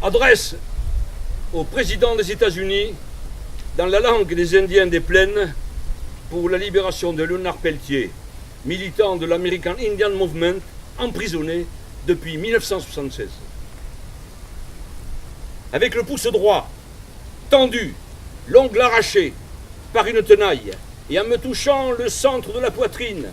Adresse au président des États-Unis dans la langue des Indiens des Plaines pour la libération de Léonard Peltier, militant de l'American Indian Movement, emprisonné depuis 1976. Avec le pouce droit tendu, l'ongle arraché par une tenaille et en me touchant le centre de la poitrine,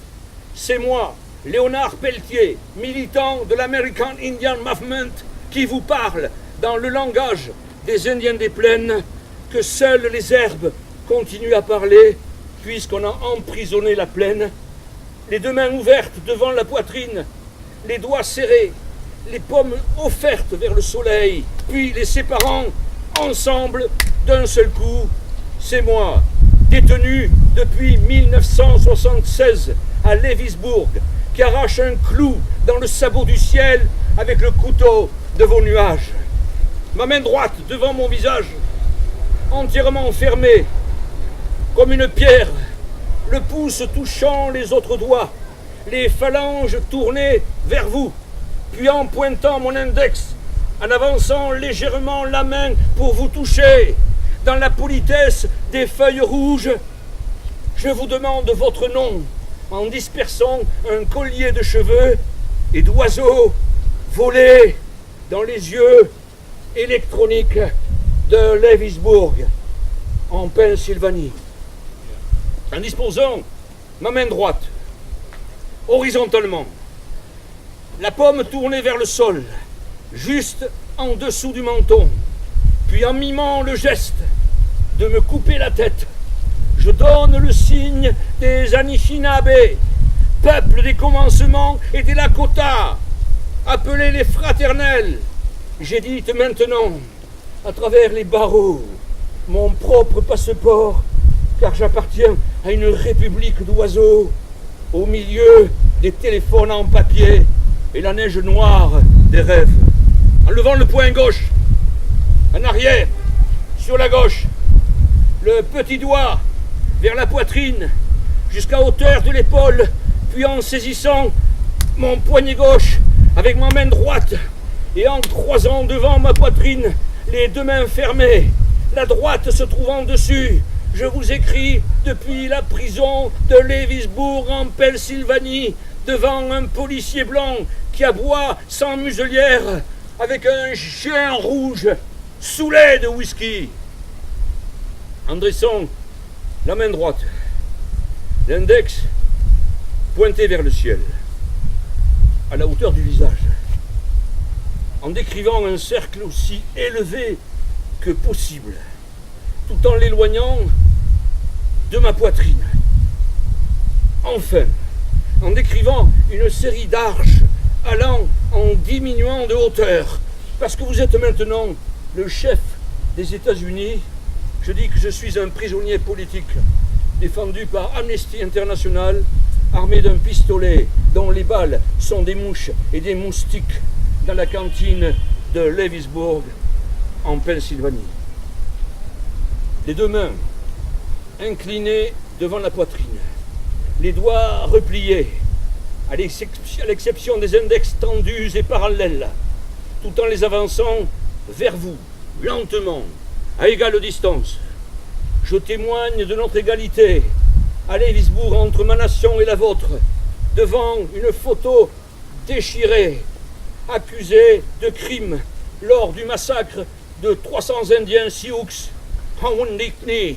c'est moi, Léonard Peltier, militant de l'American Indian Movement, qui vous parle dans le langage des Indiens des Plaines, que seules les herbes continuent à parler, puisqu'on a emprisonné la plaine, les deux mains ouvertes devant la poitrine, les doigts serrés, les paumes offertes vers le soleil, puis les séparant ensemble d'un seul coup. C'est moi, détenu depuis 1976 à Lévisbourg, qui arrache un clou dans le sabot du ciel avec le couteau de vos nuages. Ma main droite devant mon visage, entièrement fermée, comme une pierre, le pouce touchant les autres doigts, les phalanges tournées vers vous, puis en pointant mon index, en avançant légèrement la main pour vous toucher, dans la politesse des feuilles rouges, je vous demande votre nom, en dispersant un collier de cheveux et d'oiseaux volés dans les yeux électroniques de Lévisbourg, en Pennsylvanie. En disposant ma main droite horizontalement, la paume tournée vers le sol, juste en dessous du menton, puis en mimant le geste de me couper la tête, je donne le signe des Anishinaabe, peuple des commencements et des Lakota, appelés les fraternels. J'édite maintenant, à travers les barreaux, mon propre passeport, car j'appartiens à une république d'oiseaux, au milieu des téléphones en papier et la neige noire des rêves. En levant le poing gauche, en arrière, sur la gauche, le petit doigt vers la poitrine, jusqu'à hauteur de l'épaule, puis en saisissant mon poignet gauche avec ma main droite et en croisant devant ma poitrine les deux mains fermées, la droite se trouvant dessus, je vous écris depuis la prison de Lévisbourg en Pennsylvanie, devant un policier blanc qui aboie sans muselière avec un chien rouge saoulé de whisky. En dressant la main droite, l'index pointé vers le ciel, à la hauteur du visage, en décrivant un cercle aussi élevé que possible, tout en l'éloignant de ma poitrine. Enfin, en décrivant une série d'arches allant en diminuant de hauteur, parce que vous êtes maintenant le chef des États-Unis, je dis que je suis un prisonnier politique, défendu par Amnesty International, armé d'un pistolet dont les balles sont des mouches et des moustiques, dans la cantine de Lévisbourg, en Pennsylvanie. Les deux mains inclinées devant la poitrine, les doigts repliés, à l'exception des index tendus et parallèles, tout en les avançant vers vous, lentement, à égale distance. Je témoigne de notre égalité à Lévisbourg entre ma nation et la vôtre, devant une photo déchirée, accusée de crime lors du massacre de 300 Indiens Sioux en Wounded Knee,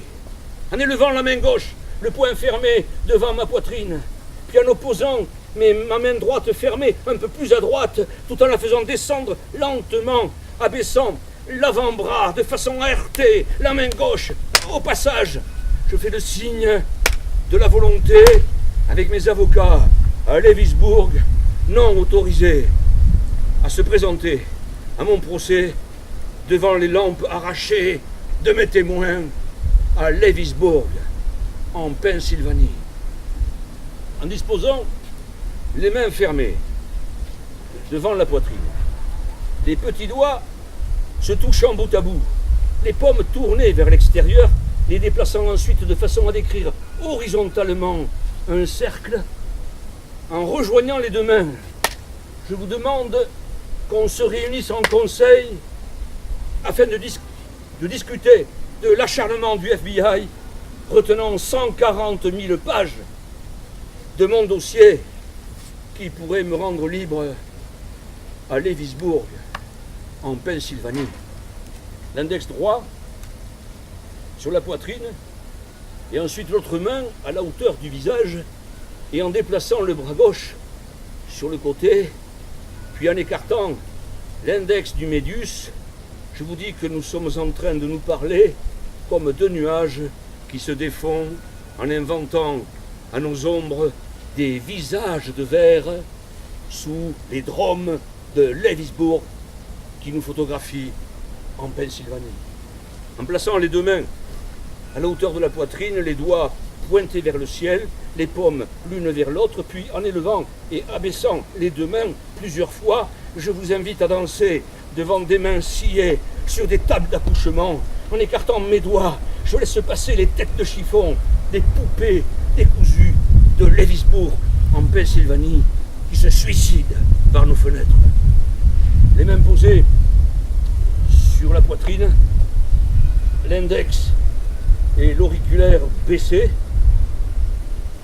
en élevant la main gauche, le poing fermé devant ma poitrine, puis en opposant ma main droite fermée un peu plus à droite, tout en la faisant descendre lentement, abaissant l'avant-bras de façon à heurter la main gauche. Au passage, je fais le signe de la volonté avec mes avocats à Lévisbourg, non autorisés à se présenter à mon procès devant les lampes arrachées de mes témoins à Lévisbourg, en Pennsylvanie. En disposant les mains fermées devant la poitrine, les petits doigts se touchant bout à bout, les paumes tournées vers l'extérieur, les déplaçant ensuite de façon à décrire horizontalement un cercle, en rejoignant les deux mains, je vous demande qu'on se réunisse en conseil afin de discuter de l'acharnement du FBI, retenant 140 000 pages de mon dossier qui pourrait me rendre libre à Lewisburg, en Pennsylvanie. L'index droit sur la poitrine, et ensuite l'autre main à la hauteur du visage, et en déplaçant le bras gauche sur le côté, puis en écartant l'index du médius, je vous dis que nous sommes en train de nous parler comme deux nuages qui se défont en inventant à nos ombres des visages de verre sous les drômes de Lewisburg qui nous photographient en Pennsylvanie. En plaçant les deux mains à la hauteur de la poitrine, les doigts pointés vers le ciel, les paumes l'une vers l'autre, puis en élevant et abaissant les deux mains plusieurs fois, je vous invite à danser devant des mains sciées sur des tables d'accouchement. En écartant mes doigts, je laisse passer les têtes de chiffon des poupées décousues de Lewisburg en Pennsylvanie qui se suicident par nos fenêtres. Les mains posées sur la poitrine, l'index et l'auriculaire baissés,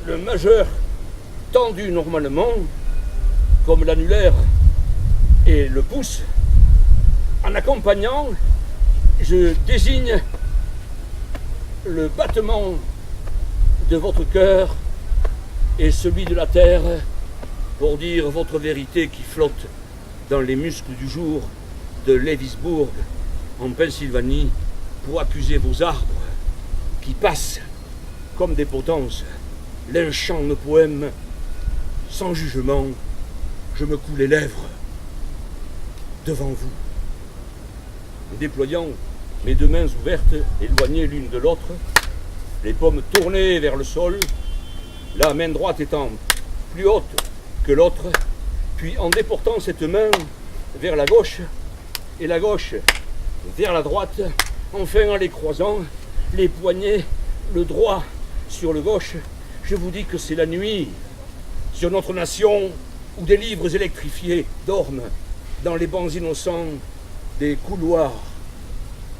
le majeur tendu normalement, comme l'annulaire et le pouce. En accompagnant, je désigne le battement de votre cœur et celui de la terre pour dire votre vérité qui flotte dans les muscles du jour de Lewisburg, en Pennsylvanie, pour accuser vos arbres qui passent comme des potences, lynchant nos poèmes sans jugement. Je me coule les lèvres devant vous, déployant mes deux mains ouvertes, éloignées l'une de l'autre, les paumes tournées vers le sol, la main droite étant plus haute que l'autre, puis en déportant cette main vers la gauche et la gauche vers la droite, enfin en les croisant, les poignets, le droit sur le gauche, je vous dis que c'est la nuit sur notre nation où des livres électrifiés dorment dans les bancs innocents des couloirs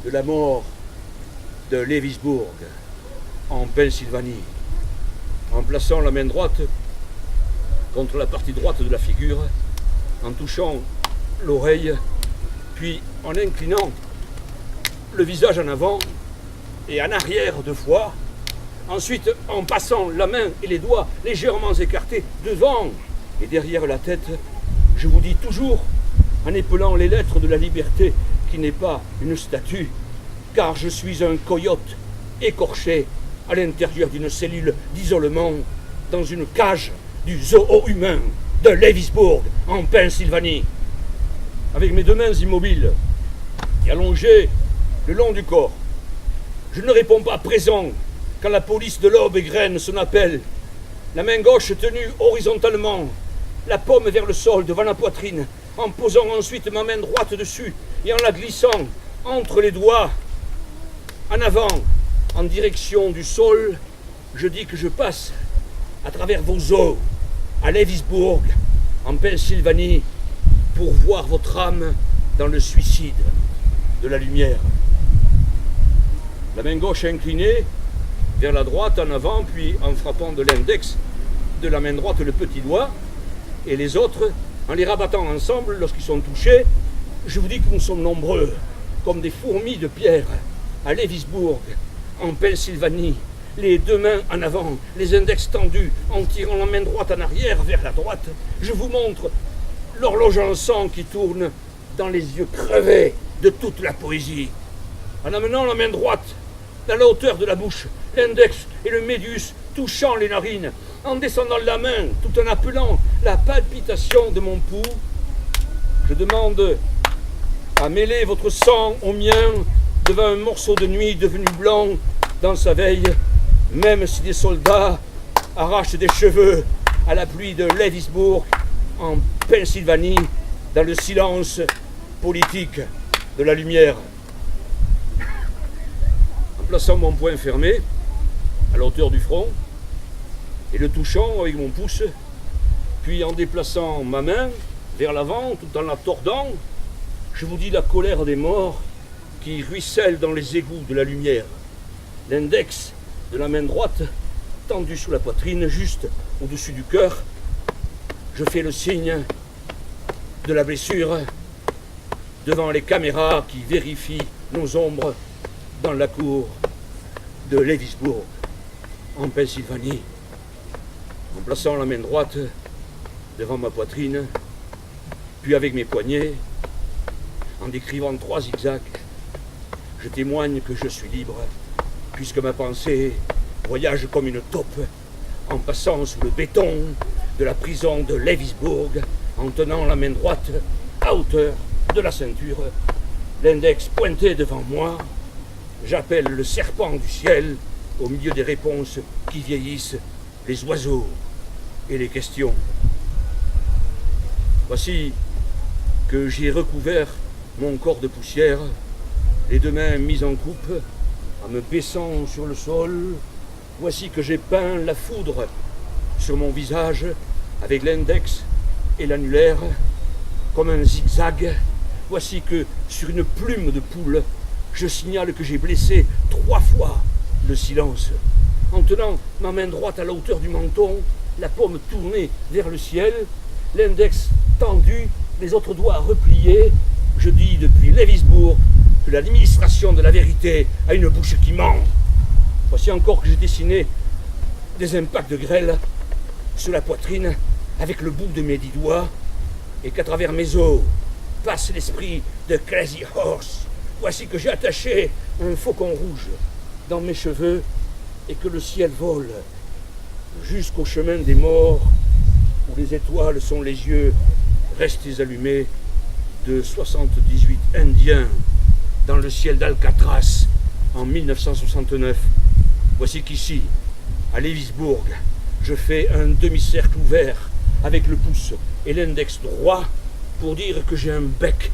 de la mort de Lewisburg, en Pennsylvanie. En plaçant la main droite contre la partie droite de la figure, en touchant l'oreille, puis en inclinant le visage en avant et en arrière deux fois, ensuite en passant la main et les doigts légèrement écartés devant et derrière la tête, je vous dis toujours, en épelant les lettres de la liberté qui n'est pas une statue, car je suis un coyote écorché à l'intérieur d'une cellule d'isolement dans une cage du zoo humain de Lewisburg, en Pennsylvanie. Avec mes deux mains immobiles et allongées le long du corps, je ne réponds pas présent quand la police de l'aube égrène son appel. La main gauche tenue horizontalement, la paume vers le sol devant la poitrine, en posant ensuite ma main droite dessus et en la glissant entre les doigts en avant, en direction du sol, je dis que je passe à travers vos os à Lewisburg, en Pennsylvanie, pour voir votre âme dans le suicide de la lumière. La main gauche inclinée vers la droite en avant, puis en frappant de l'index de la main droite le petit doigt, et les autres en les rabattant ensemble lorsqu'ils sont touchés. Je vous dis que nous sommes nombreux, comme des fourmis de pierre, à Lewisburg, en Pennsylvanie, les deux mains en avant, les index tendus, en tirant la main droite en arrière vers la droite. Je vous montre l'horloge en sang qui tourne dans les yeux crevés de toute la poésie. En amenant la main droite dans la hauteur de la bouche, l'index et le médius touchant les narines, en descendant la main tout en appelant la palpitation de mon pouls, je demande à mêler votre sang au mien devant un morceau de nuit devenu blanc dans sa veille, même si des soldats arrachent des cheveux à la pluie de Lewisburg, en Pennsylvanie, dans le silence politique de la lumière. En plaçant mon poing fermé à la hauteur du front et le touchant avec mon pouce, puis en déplaçant ma main vers l'avant tout en la tordant, je vous dis la colère des morts qui ruisselle dans les égouts de la lumière. L'index de la main droite tendu sous la poitrine, juste au-dessus du cœur. Je fais le signe de la blessure devant les caméras qui vérifient nos ombres dans la cour de Lewisburg, en Pennsylvanie, en plaçant la main droite devant ma poitrine, puis avec mes poignets, en décrivant 3 zigzags, je témoigne que je suis libre, puisque ma pensée voyage comme une taupe, en passant sous le béton de la prison de Lewisburg, en tenant la main droite à hauteur de la ceinture, l'index pointé devant moi. J'appelle le serpent du ciel au milieu des réponses qui vieillissent, les oiseaux et les questions. Voici que j'ai recouvert mon corps de poussière, les 2 mains mises en coupe, en me baissant sur le sol. Voici que j'ai peint la foudre sur mon visage avec l'index et l'annulaire comme un zigzag. Voici que sur une plume de poule, je signale que j'ai blessé 3 fois le silence. En tenant ma main droite à la hauteur du menton, la paume tournée vers le ciel, l'index tendu, les autres doigts repliés, je dis depuis Lewisburg que l'administration de la vérité a une bouche qui ment. Voici encore que j'ai dessiné des impacts de grêle sur la poitrine avec le bout de mes 10 doigts et qu'à travers mes os passe l'esprit de Crazy Horse. Voici que j'ai attaché un faucon rouge dans mes cheveux et que le ciel vole jusqu'au chemin des morts où les étoiles sont les yeux restés allumés de 78 Indiens dans le ciel d'Alcatraz en 1969. Voici qu'ici, à Lewisburg, je fais un demi-cercle ouvert avec le pouce et l'index droit pour dire que j'ai un bec.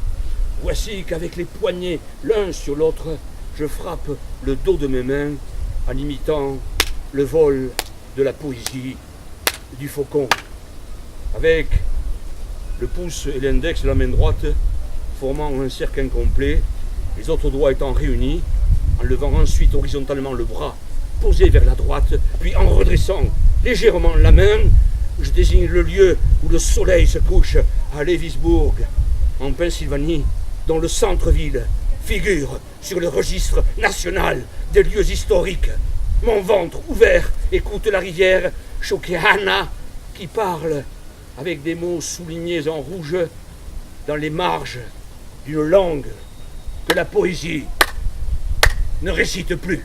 Voici qu'avec les poignets l'un sur l'autre, je frappe le dos de mes mains en imitant le vol de la poésie du faucon. Avec le pouce et l'index de la main droite formant un cercle incomplet, les autres doigts étant réunis, en levant ensuite horizontalement le bras posé vers la droite, puis en redressant légèrement la main, je désigne le lieu où le soleil se couche à Lewisburg, en Pennsylvanie, dont le centre-ville figure sur le registre national des lieux historiques. Mon ventre ouvert écoute la rivière Susquehanna qui parle avec des mots soulignés en rouge dans les marges d'une langue que la poésie ne récite plus.